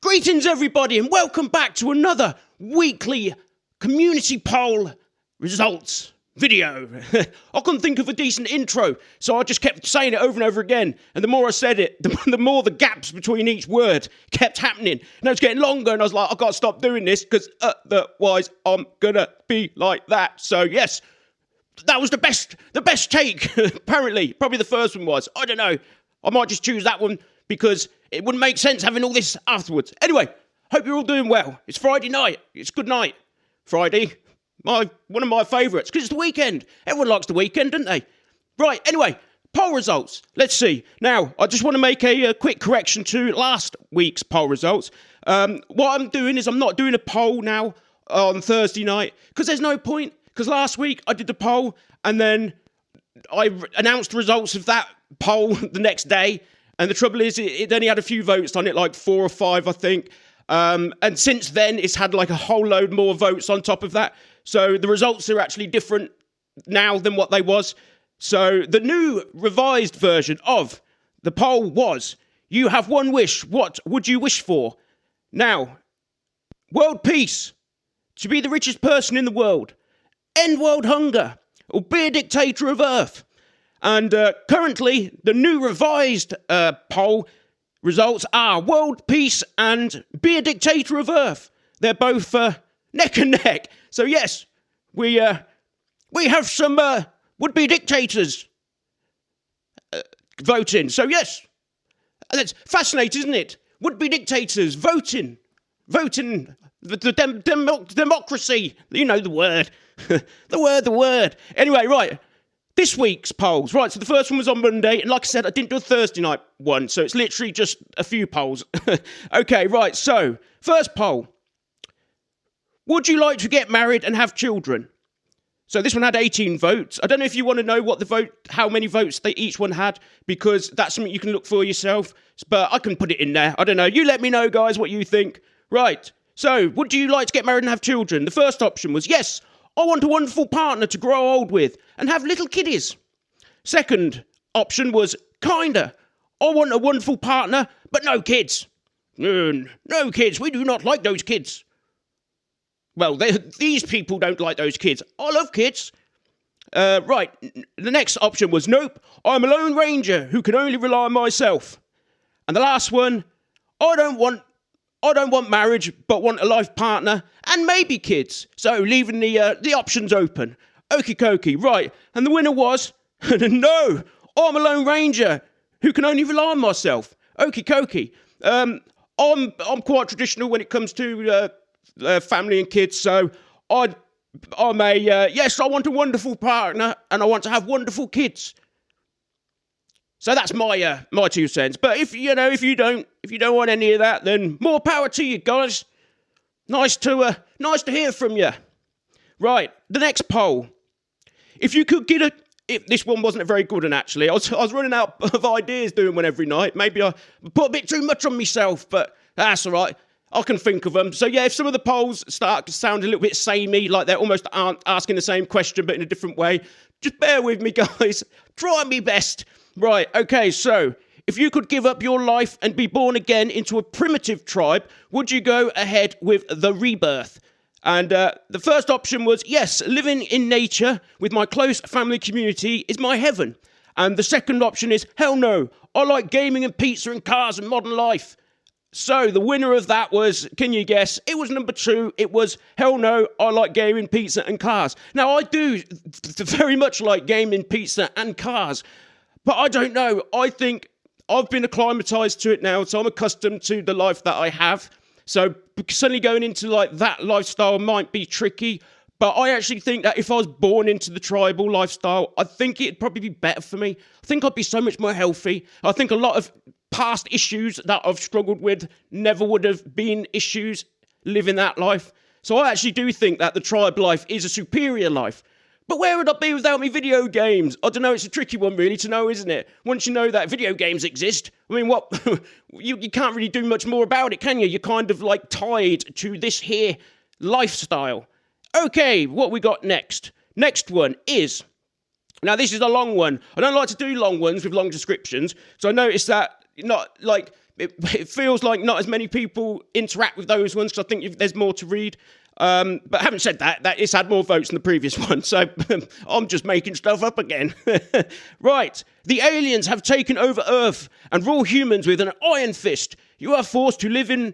Greetings, everybody, and welcome back to another weekly community poll results video. I couldn't think of a decent intro, so I just kept saying it over and over again. And the more I said it, the more the gaps between each word kept happening. And it was getting longer, and I was like, I've got to stop doing this because otherwise I'm gonna be like that. So yes, that was the best take. Apparently, probably the first one was. I don't know. I might just choose that one because it wouldn't make sense having all this afterwards. Anyway, hope you're all doing well. It's Friday night. It's good night. Friday, one of my favourites, because it's the weekend. Everyone likes the weekend, don't they? Right, anyway, poll results. Let's see. Now, I just want to make a quick correction to last week's poll results. What I'm doing is I'm not doing a poll now on Thursday night, because there's no point. Because last week I did the poll, and then I announced the results of that poll the next day. And the trouble is, it only had a few votes on it, like 4 or 5, I think. And since then, it's had like a whole load more votes on top of that. So the results are actually different now than what they was. So the new revised version of the poll was, you have one wish. What would you wish for? Now, world peace, to be the richest person in the world, end world hunger, or be a dictator of Earth. And currently, the new revised poll results are world peace and be a dictator of Earth. They're both neck and neck. So yes, we have some would-be dictators voting. So yes, that's fascinating, isn't it? Would-be dictators voting, democracy. You know the word, the word. Anyway, right. This week's polls. Right, so the first one was on Monday, and like I said, I didn't do a Thursday night one, so it's literally just a few polls. Okay, right, so, first poll. Would you like to get married and have children? So this one had 18 votes. I don't know if you want to know how many votes each one had, because that's something you can look for yourself, but I can put it in there. I don't know. You let me know, guys, what you think. Right, so, would you like to get married and have children? The first option was yes. I want a wonderful partner to grow old with and have little kiddies. Second option was kinda. I want a wonderful partner, but no kids. No kids. We do not like those kids. Well, these people don't like those kids. I love kids. Right. The next option was nope. I'm a lone ranger who can only rely on myself. And the last one, I don't want marriage, but want a life partner and maybe kids. So leaving the options open. Okie dokie, right. And the winner was, no, I'm a lone ranger who can only rely on myself. Okie dokie. I'm quite traditional when it comes to family and kids. So I'm a yes. I want a wonderful partner and I want to have wonderful kids. So that's my 2 cents. But if you don't want any of that, then more power to you guys. Nice to hear from you. Right, the next poll. If you could if this one wasn't a very good one actually. I was running out of ideas doing one every night. Maybe I put a bit too much on myself, but that's all right. I can think of them. So yeah, if some of the polls start to sound a little bit samey, like they're almost asking the same question but in a different way, just bear with me, guys. Try my best. Right, okay, so, if you could give up your life and be born again into a primitive tribe, would you go ahead with the rebirth? And the first option was, yes, living in nature with my close family community is my heaven. And the second option is, hell no, I like gaming and pizza and cars and modern life. So, the winner of that was, can you guess? It was number 2. It was, hell no, I like gaming, pizza and cars. Now, I do very much like gaming, pizza and cars. But I don't know. I think I've been acclimatized to it now, so I'm accustomed to the life that I have. So suddenly going into like that lifestyle might be tricky. But I actually think that if I was born into the tribal lifestyle, I think it'd probably be better for me. I think I'd be so much more healthy. I think a lot of past issues that I've struggled with never would have been issues living that life. So I actually do think that the tribe life is a superior life. But where would I be without me video games? I don't know, it's a tricky one really to know, isn't it? Once you know that video games exist, I mean, what, you can't really do much more about it, can you? You're kind of like tied to this here lifestyle. Okay, what we got next? Next one is, now this is a long one. I don't like to do long ones with long descriptions, so I noticed that not like it feels like not as many people interact with those ones because I think there's more to read. But having said that, it's had more votes than the previous one, so I'm just making stuff up again. Right, the aliens have taken over Earth and rule humans with an iron fist. You are forced to live in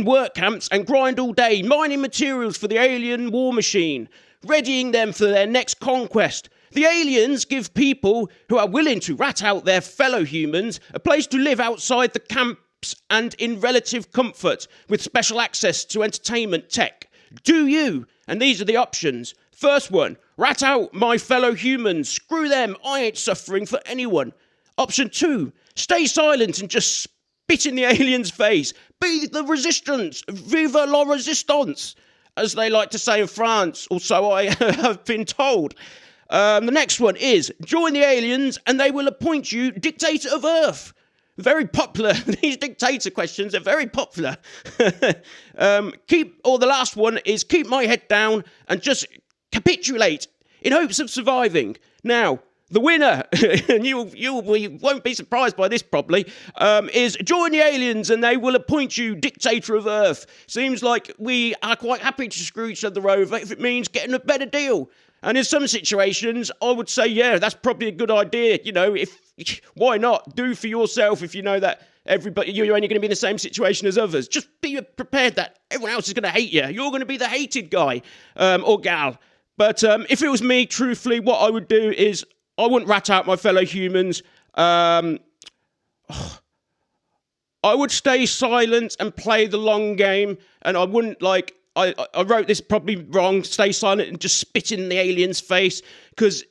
work camps and grind all day, mining materials for the alien war machine, readying them for their next conquest. The aliens give people who are willing to rat out their fellow humans a place to live outside the camps and in relative comfort with special access to entertainment tech. Do you? And these are the options. First one, rat out my fellow humans. Screw them, I ain't suffering for anyone. Option 2, stay silent and just spit in the alien's face. Be the resistance. Viva la resistance, as they like to say in France, or so I have been told. The next one is, join the aliens and they will appoint you dictator of Earth. Very popular. These dictator questions are very popular. The last one is, keep my head down and just capitulate in hopes of surviving. Now, the winner, and you won't be surprised by this probably, is join the aliens and they will appoint you dictator of Earth. Seems like we are quite happy to screw each other over if it means getting a better deal. And in some situations, I would say, yeah, that's probably a good idea. You know, why not? Do for yourself if you know that you're only going to be in the same situation as others. Just be prepared that everyone else is going to hate you. You're going to be the hated guy or gal. But if it was me, truthfully, what I would do is I wouldn't rat out my fellow humans. I would stay silent and play the long game, and I wouldn't I wrote this probably wrong, stay silent and just spit in the alien's face, because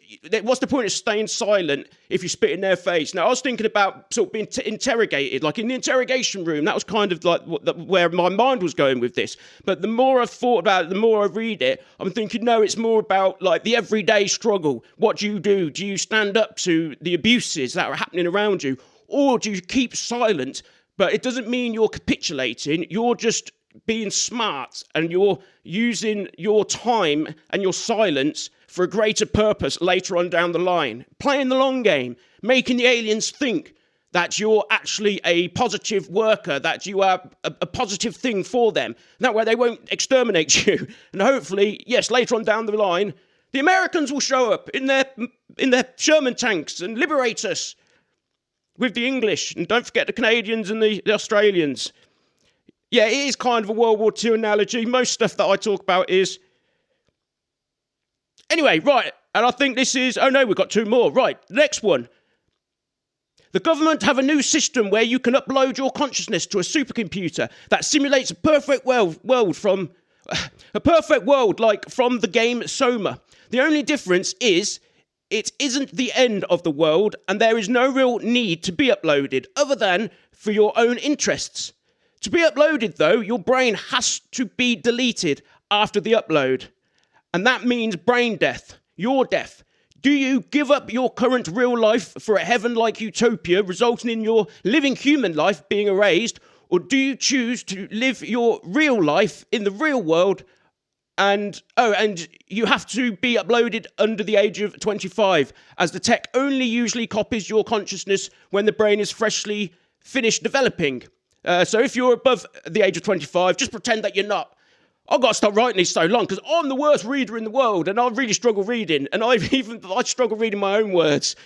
what's the point of staying silent if you spit in their face? Now, I was thinking about sort of being interrogated, like in the interrogation room. That was kind of like where my mind was going with this. But the more I've thought about it, the more I read it, I'm thinking, no, it's more about like the everyday struggle. What do you do? Do you stand up to the abuses that are happening around you? Or do you keep silent? But it doesn't mean you're capitulating. You're just being smart, and you're using your time and your silence for a greater purpose later on down the line. Playing the long game, making the aliens think that you're actually a positive worker, that you are a positive thing for them. That way they won't exterminate you. And hopefully, yes, later on down the line, the Americans will show up in their Sherman tanks and liberate us with the English. And don't forget the Canadians and the Australians. Yeah, it is kind of a World War II analogy. Most stuff that I talk about is... Anyway, right, and I think this is... Oh no, we've got two more. Right, next one. The government have a new system where you can upload your consciousness to a supercomputer that simulates a perfect world from... A perfect world, like from the game Soma. The only difference is it isn't the end of the world, and there is no real need to be uploaded, other than for your own interests. To be uploaded, though, your brain has to be deleted after the upload. And that means brain death, your death. Do you give up your current real life for a heaven-like utopia, resulting in your living human life being erased? Or do you choose to live your real life in the real world and you have to be uploaded under the age of 25, as the tech only usually copies your consciousness when the brain is freshly finished developing. So if you're above the age of 25, just pretend that you're not. I've got to stop writing these so long because I'm the worst reader in the world, and I really struggle reading, and I struggle reading my own words.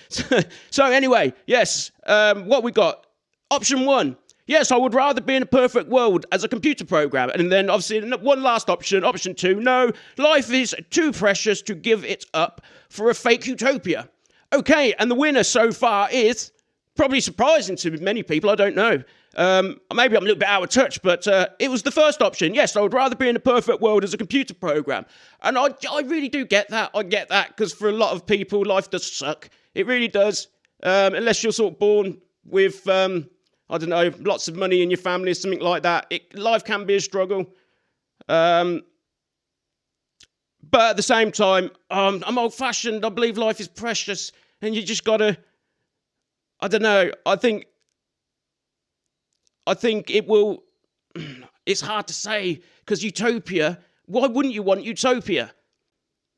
So anyway, yes, what we got? Option 1. Yes, I would rather be in a perfect world as a computer program. And then obviously one last option, option 2. No, life is too precious to give it up for a fake utopia. Okay, and the winner so far is... probably surprising to many people, I don't know. Maybe I'm a little bit out of touch, but it was the first option. Yes, I would rather be in a perfect world as a computer program. And I really do get that. I get that, because for a lot of people, life does suck. It really does. Unless you're sort of born with, I don't know, lots of money in your family or something like that. Life can be a struggle. But at the same time, I'm old-fashioned. I believe life is precious, and you just got to... I don't know. I think it will... It's hard to say, because utopia... Why wouldn't you want utopia?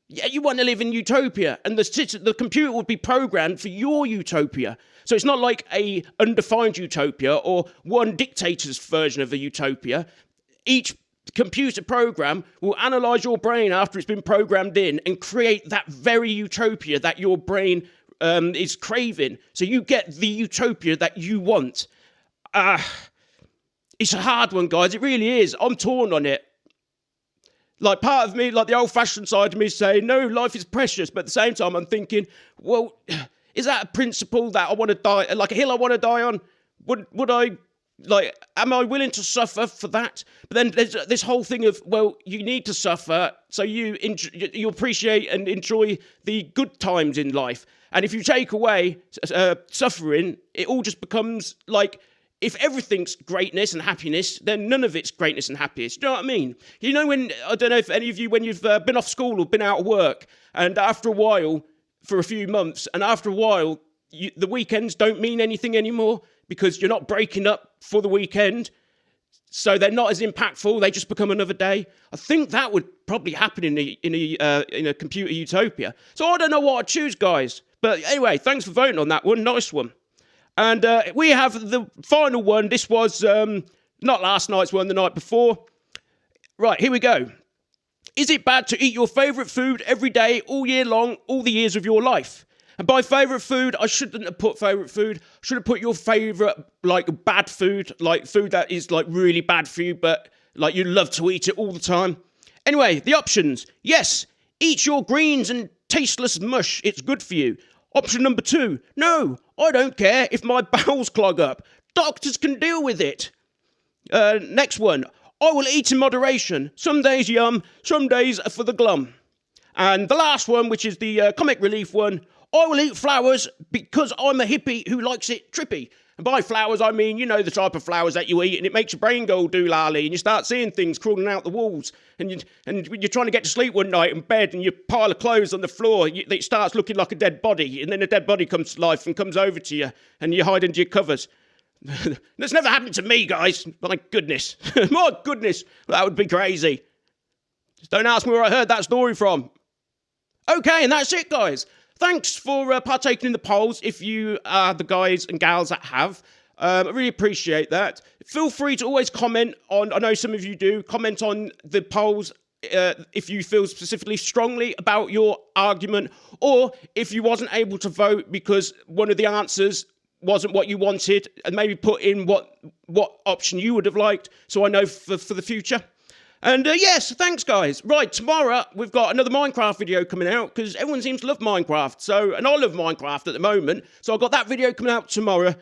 Yeah, you want to live in utopia, and the computer would be programmed for your utopia. So it's not like a undefined utopia or one dictator's version of a utopia. Each computer program will analyze your brain after it's been programmed in and create that very utopia that your brain is craving. So you get the utopia that you want. It's a hard one, guys. It really is. I'm torn on it. Like, part of me, like the old-fashioned side of me is saying, no, life is precious. But at the same time, I'm thinking, well, is that a principle that I want to die, like a hill I want to die on? Would I, like, am I willing to suffer for that? But then there's this whole thing of, well, you need to suffer so you appreciate and enjoy the good times in life. And if you take away suffering, it all just becomes like, if everything's greatness and happiness, then none of it's greatness and happiness. Do you know what I mean? You know, when, I don't know if any of you, when you've been off school or been out of work, and after a while, for a few months, and after a while, the weekends don't mean anything anymore because you're not breaking up for the weekend. So they're not as impactful. They just become another day. I think that would probably happen in a computer utopia. So I don't know what I'd choose, guys. But anyway, thanks for voting on that one. Nice one. And we have the final one. This was not last night's one, the night before. Right, here we go. Is it bad to eat your favourite food every day, all year long, all the years of your life? And by favourite food, I shouldn't have put favourite food. I should have put your favourite, like, bad food, like food that is, like, really bad for you, but, like, you love to eat it all the time. Anyway, the options. Yes, eat your greens and tasteless mush. It's good for you. Option number 2, no, I don't care if my bowels clog up. Doctors can deal with it. Next one, I will eat in moderation. Some days yum, some days are for the glum. And the last one, which is the comic relief one, I will eat flowers because I'm a hippie who likes it trippy. And by flowers, I mean, you know, the type of flowers that you eat, and it makes your brain go doolally, and you start seeing things crawling out the walls, and you're trying to get to sleep one night in bed, and you pile of clothes on the floor, it starts looking like a dead body, and then a dead body comes to life and comes over to you, and you hide under your covers. That's never happened to me, guys. My goodness. My goodness. That would be crazy. Just don't ask me where I heard that story from. Okay, and that's it, guys. Thanks for partaking in the polls, if you are the guys and gals that have. I really appreciate that. Feel free to always comment on, I know some of you do, comment on the polls if you feel specifically strongly about your argument, or if you wasn't able to vote because one of the answers wasn't what you wanted, and maybe put in what option you would have liked, so I know for the future. And yes, thanks, guys. Right, tomorrow we've got another Minecraft video coming out because everyone seems to love Minecraft. So, and I love Minecraft at the moment. So I've got that video coming out tomorrow.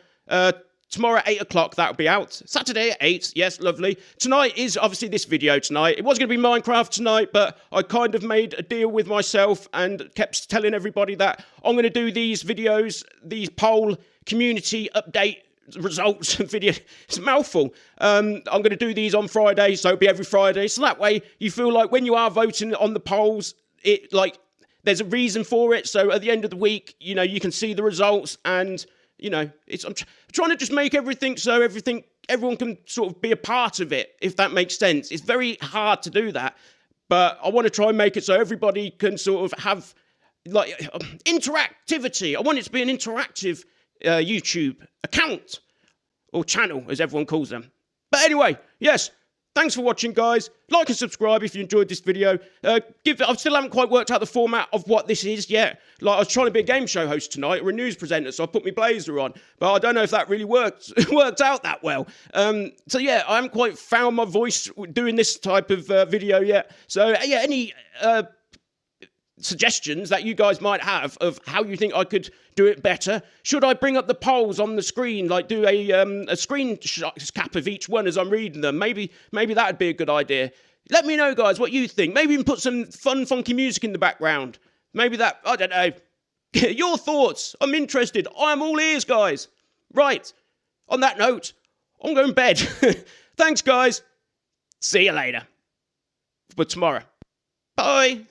Tomorrow at 8 o'clock, that'll be out. Saturday at 8, yes, lovely. Tonight is obviously this video tonight. It was going to be Minecraft tonight, but I kind of made a deal with myself and kept telling everybody that I'm going to do these videos, these poll community update results video. It's a mouthful. I'm going to do these on Friday, so it'll be every Friday. So that way you feel like when you are voting on the polls, it like there's a reason for it. So at the end of the week, you know, you can see the results, and you know, I'm trying to just make everything so everyone can sort of be a part of it, if that makes sense. It's very hard to do that, but I want to try and make it so everybody can sort of have like interactivity. I want it to be an interactive YouTube account, or channel as everyone calls them. But anyway, yes, thanks for watching, guys. Like and subscribe if you enjoyed this video. I still haven't quite worked out the format of what this is yet. Like, I was trying to be a game show host tonight, or a news presenter, so I put my blazer on, but I don't know if that really worked out that well. So yeah, I haven't quite found my voice doing this type of video yet. So yeah, any suggestions that you guys might have of how you think I could do it better? Should I bring up the polls on the screen, like do a screen cap of each one as I'm reading them? Maybe that'd be a good idea. Let me know, guys, what you think. Maybe even put some fun, funky music in the background. Maybe that, I don't know. Your thoughts. I'm interested. I'm all ears, guys. Right. On that note, I'm going to bed. Thanks, guys. See you later. For tomorrow. Bye.